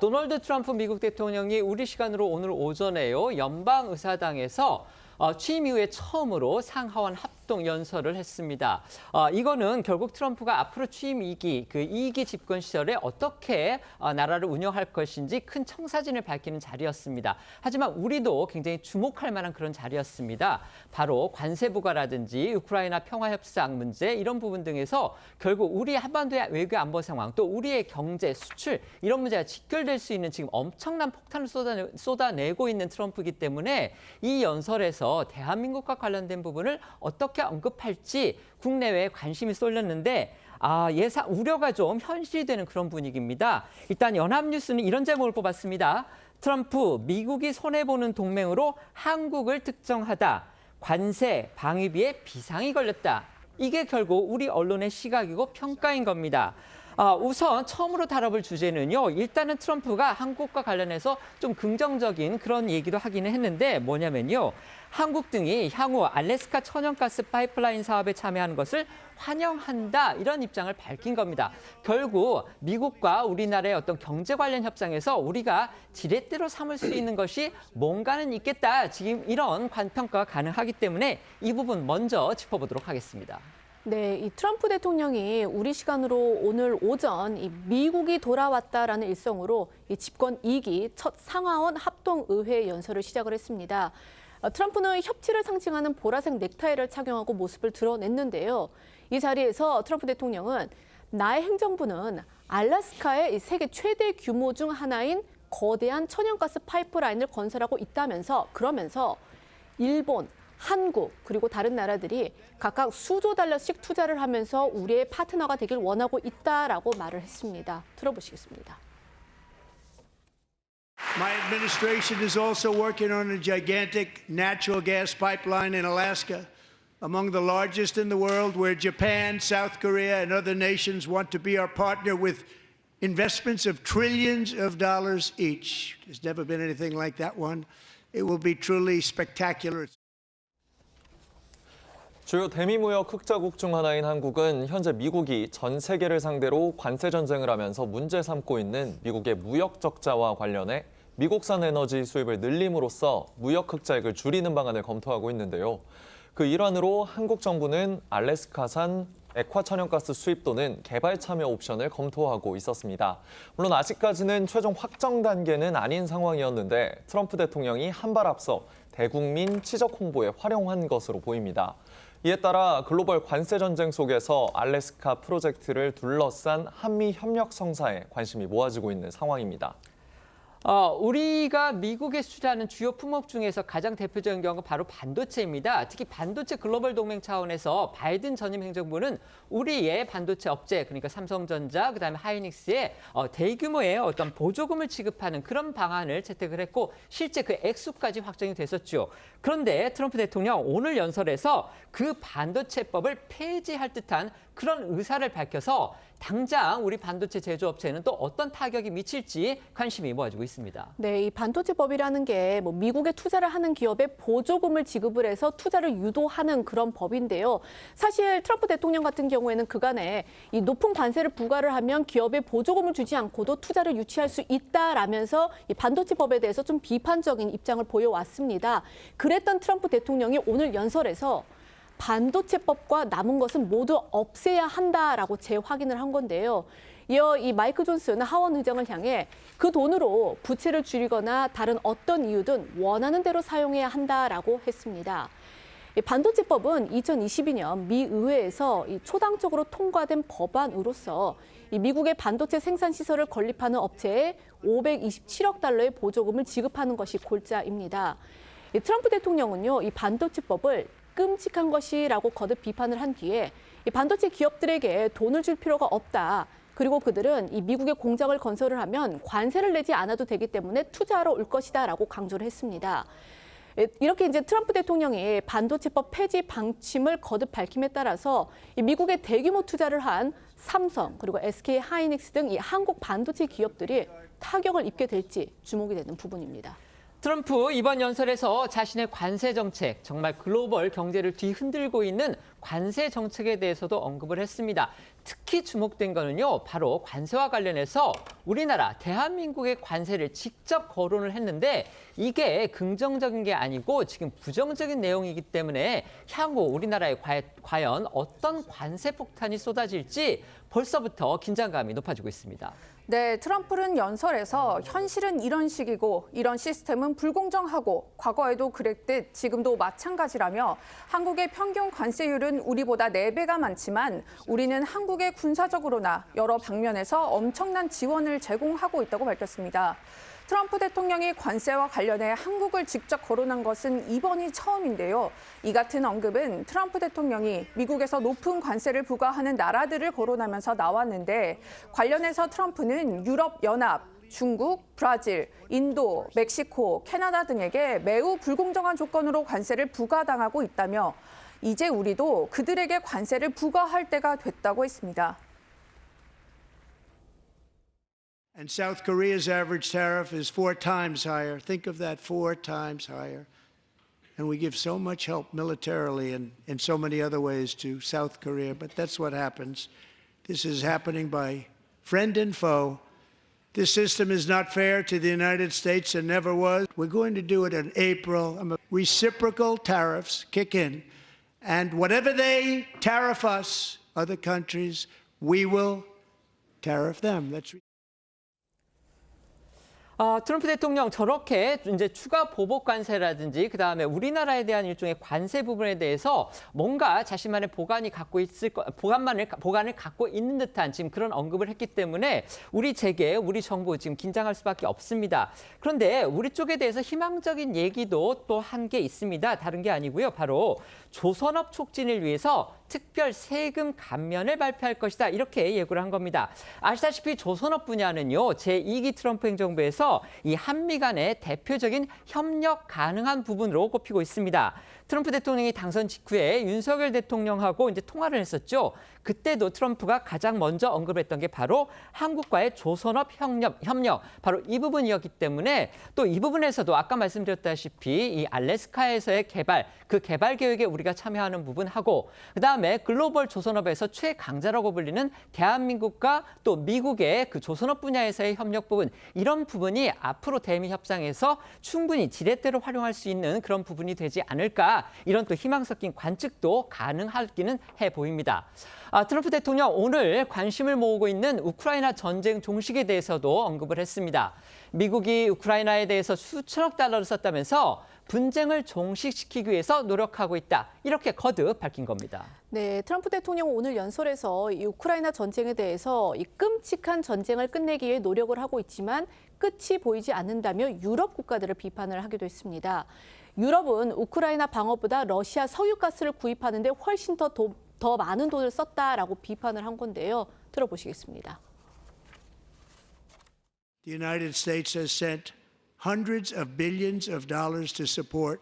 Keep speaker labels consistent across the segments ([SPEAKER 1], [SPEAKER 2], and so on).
[SPEAKER 1] 도널드 트럼프 미국 대통령이 우리 시간으로 오늘 오전에요. 연방의사당에서 취임 이후에 처음으로 상하원 합동 연설을 했습니다. 이거는 결국 트럼프가 앞으로 취임 2기, 그 2기 집권 시절에 어떻게 나라를 운영할 것인지 큰 청사진을 밝히는 자리였습니다. 하지만 우리도 굉장히 주목할 만한 그런 자리였습니다. 바로 관세 부과라든지 우크라이나 평화 협상 문제 이런 부분 등에서 결국 우리 한반도의 외교 안보 상황 또 우리의 경제, 수출 이런 문제가 직결될 수 있는 지금 엄청난 폭탄을 쏟아내고 있는 트럼프이기 때문에 이 연설에서 대한민국과 관련된 부분을 어떻게 언급할지 국내외에 관심이 쏠렸는데 예상 우려가 좀 현실이 되는 그런 분위기입니다. 일단 연합뉴스는 이런 제목을 뽑았습니다. 트럼프, 미국이 손해보는 동맹으로 한국을 특정하다. 관세, 방위비에 비상이 걸렸다. 이게 결국 우리 언론의 시각이고 평가인 겁니다. 우선 처음으로 다뤄볼 주제는요. 일단은 트럼프가 한국과 관련해서 좀 긍정적인 그런 얘기도 하기는 했는데 뭐냐면요. 한국 등이 향후 알래스카 천연가스 파이프라인 사업에 참여하는 것을 환영한다 이런 입장을 밝힌 겁니다. 결국 미국과 우리나라의 어떤 경제 관련 협상에서 우리가 지렛대로 삼을 수 있는 것이 뭔가는 있겠다. 지금 이런 평가가 가능하기 때문에 이 부분 먼저 짚어보도록 하겠습니다.
[SPEAKER 2] 네, 이 트럼프 대통령이 우리 시간으로 오늘 오전 이 미국이 돌아왔다라는 일성으로 이 집권 2기 첫 상하원 합동의회 연설을 시작을 했습니다. 트럼프는 협치를 상징하는 보라색 넥타이를 착용하고 모습을 드러냈는데요. 이 자리에서 트럼프 대통령은 나의 행정부는 알래스카의 세계 최대 규모 중 하나인 거대한 천연가스 파이프라인을 건설하고 있다면서 그러면서 일본, 한국 그리고 다른 나라들이 각각 수조 달러씩 투자를 하면서 우리의 파트너가 되길 원하고 있다라고 말을 했습니다. 들어보시겠습니다.
[SPEAKER 3] My administration is also working on a gigantic natural gas pipeline in Alaska, among the largest in the world, where Japan, South Korea, and other nations want to be our partner with investments of trillions of dollars each. There's never been anything like that one. It will be truly spectacular.
[SPEAKER 4] 주요 대미무역 흑자국 중 하나인 한국은 현재 미국이 전 세계를 상대로 관세 전쟁을 하면서 문제 삼고 있는 미국의 무역 적자와 관련해 미국산 에너지 수입을 늘림으로써 무역 흑자액을 줄이는 방안을 검토하고 있는데요. 그 일환으로 한국 정부는 알래스카산 액화 천연가스 수입 또는 개발 참여 옵션을 검토하고 있었습니다. 물론 아직까지는 최종 확정 단계는 아닌 상황이었는데 트럼프 대통령이 한 발 앞서 대국민 치적 홍보에 활용한 것으로 보입니다. 이에 따라 글로벌 관세 전쟁 속에서 알래스카 프로젝트를 둘러싼 한미 협력 성사에 관심이 모아지고 있는 상황입니다.
[SPEAKER 1] 우리가 미국에 수출하는 주요 품목 중에서 가장 대표적인 경우가 바로 반도체입니다. 특히 반도체 글로벌 동맹 차원에서 바이든 전임 행정부는 우리의 반도체 업체, 그러니까 삼성전자, 그다음에 하이닉스에 대규모의 어떤 보조금을 지급하는 그런 방안을 채택을 했고 실제 그 액수까지 확정이 됐었죠. 그런데 트럼프 대통령 오늘 연설에서 그 반도체법을 폐지할 듯한 그런 의사를 밝혀서 당장 우리 반도체 제조업체에는 또 어떤 타격이 미칠지 관심이 모아지고 있습니다.
[SPEAKER 2] 네, 이 반도체법이라는 게 미국에 투자를 하는 기업에 보조금을 지급을 해서 투자를 유도하는 그런 법인데요. 사실 트럼프 대통령 같은 경우에는 그간에 이 높은 관세를 부과를 하면 기업에 보조금을 주지 않고도 투자를 유치할 수 있다라면서 이 반도체법에 대해서 좀 비판적인 입장을 보여왔습니다. 그랬던 트럼프 대통령이 오늘 연설에서 반도체법과 남은 것은 모두 없애야 한다라고 재확인을 한 건데요. 이어 이 마이크 존슨 하원 의장을 향해 그 돈으로 부채를 줄이거나 다른 어떤 이유든 원하는 대로 사용해야 한다라고 했습니다. 반도체법은 2022년 미 의회에서 초당적으로 통과된 법안으로서 미국의 반도체 생산 시설을 건립하는 업체에 527억 달러의 보조금을 지급하는 것이 골자입니다. 트럼프 대통령은요, 이 반도체법을 끔찍한 것이라고 거듭 비판을 한 뒤에 이 반도체 기업들에게 돈을 줄 필요가 없다. 그리고 그들은 이 미국의 공장을 건설을 하면 관세를 내지 않아도 되기 때문에 투자하러 올 것이다라고 강조를 했습니다. 이렇게 이제 트럼프 대통령이 반도체법 폐지 방침을 거듭 밝힘에 따라서 이 미국의 대규모 투자를 한 삼성 그리고 SK 하이닉스 등 이 한국 반도체 기업들이 타격을 입게 될지 주목이 되는 부분입니다.
[SPEAKER 1] 트럼프 이번 연설에서 자신의 관세 정책, 정말 글로벌 경제를 뒤흔들고 있는 관세 정책에 대해서도 언급을 했습니다. 특히 주목된 거는요, 바로 관세와 관련해서 우리나라, 대한민국의 관세를 직접 거론을 했는데 이게 긍정적인 게 아니고 지금 부정적인 내용이기 때문에 향후 우리나라에 과연 어떤 관세 폭탄이 쏟아질지 벌써부터 긴장감이 높아지고 있습니다.
[SPEAKER 5] 네, 트럼프는 연설에서 현실은 이런 식이고 이런 시스템은 불공정하고 과거에도 그랬듯 지금도 마찬가지라며 한국의 평균 관세율은 우리보다 4배가 많지만 우리는 한국에 군사적으로나 여러 방면에서 엄청난 지원을 제공하고 있다고 밝혔습니다. 트럼프 대통령이 관세와 관련해 한국을 직접 거론한 것은 이번이 처음인데요. 이 같은 언급은 트럼프 대통령이 미국에서 높은 관세를 부과하는 나라들을 거론하면서 나왔는데 관련해서 트럼프는 유럽연합, 중국, 브라질, 인도, 멕시코, 캐나다 등에게 매우 불공정한 조건으로 관세를 부과당하고 있다며 이제 우리도 그들에게 관세를 부과할 때가 됐다고 했습니다.
[SPEAKER 3] And South Korea's average tariff is 4 times higher. Think of that, 4 times higher. And we give so much help militarily and in so many other ways to South Korea, but that's what happens. This is happening by friend and foe. This system is not fair to the United States and never was. We're going to do it in April. Reciprocal tariffs kick in, and whatever they tariff us, other countries, we will tariff them. That's
[SPEAKER 1] 트럼프 대통령 저렇게 이제 추가 보복 관세라든지 그다음에 우리나라에 대한 일종의 관세 부분에 대해서 뭔가 자신만의 보관을 갖고 있는 듯한 지금 그런 언급을 했기 때문에 우리 재계, 우리 정부 지금 긴장할 수밖에 없습니다. 그런데 우리 쪽에 대해서 희망적인 얘기도 또 한 게 있습니다. 다른 게 아니고요. 바로 조선업 촉진을 위해서 특별 세금 감면을 발표할 것이다. 이렇게 예고를 한 겁니다. 아시다시피 조선업 분야는요. 제2기 트럼프 행정부에서 이 한미 간의 대표적인 협력 가능한 부분으로 꼽히고 있습니다. 트럼프 대통령이 당선 직후에 윤석열 대통령하고 이제 통화를 했었죠. 그때도 트럼프가 가장 먼저 언급했던 게 바로 한국과의 조선업 협력, 바로 이 부분이었기 때문에 또 이 부분에서도 아까 말씀드렸다시피 이 알래스카에서의 개발, 그 개발 계획에 우리가 참여하는 부분하고 그다음에 글로벌 조선업에서 최강자라고 불리는 대한민국과 또 미국의 그 조선업 분야에서의 협력 부분, 이런 부분이 앞으로 대미 협상에서 충분히 지렛대로 활용할 수 있는 그런 부분이 되지 않을까, 이런 또 희망 섞인 관측도 가능하기는 해 보입니다. 트럼프 대통령 오늘 관심을 모으고 있는 우크라이나 전쟁 종식에 대해서도 언급을 했습니다. 미국이 우크라이나에 대해서 수천억 달러를 썼다면서 분쟁을 종식시키기 위해서 노력하고 있다. 이렇게 거듭 밝힌 겁니다.
[SPEAKER 2] 네, 트럼프 대통령은 오늘 연설에서 이 우크라이나 전쟁에 대해서 이 끔찍한 전쟁을 끝내기 위해 노력을 하고 있지만 끝이 보이지 않는다며 유럽 국가들을 비판을 하기도 했습니다. 유럽은 우크라이나 방어보다 러시아 석유가스를 구입하는 데 훨씬 더 많은 돈을 썼다라고 비판을 한 건데요. 들어보시겠습니다.
[SPEAKER 3] The United States has sent hundreds of billions of dollars to support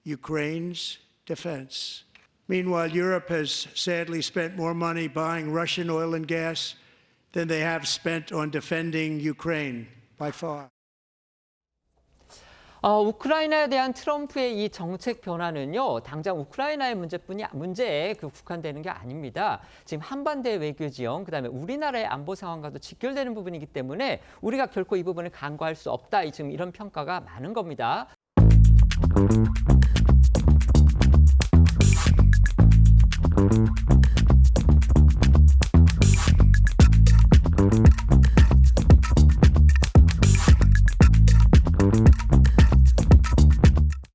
[SPEAKER 3] Ukraine's defense. Meanwhile, Europe has sadly spent more money buying Russian oil and gas than they have spent on defending Ukraine by far.
[SPEAKER 1] 우크라이나에 대한 트럼프의 이 정책 변화는요, 당장 우크라이나의 문제에 국한되는 게 아닙니다. 지금 한반도의 외교 지형, 그다음에 우리나라의 안보 상황과도 직결되는 부분이기 때문에 우리가 결코 이 부분을 간과할 수 없다. 지금 이런 평가가 많은 겁니다.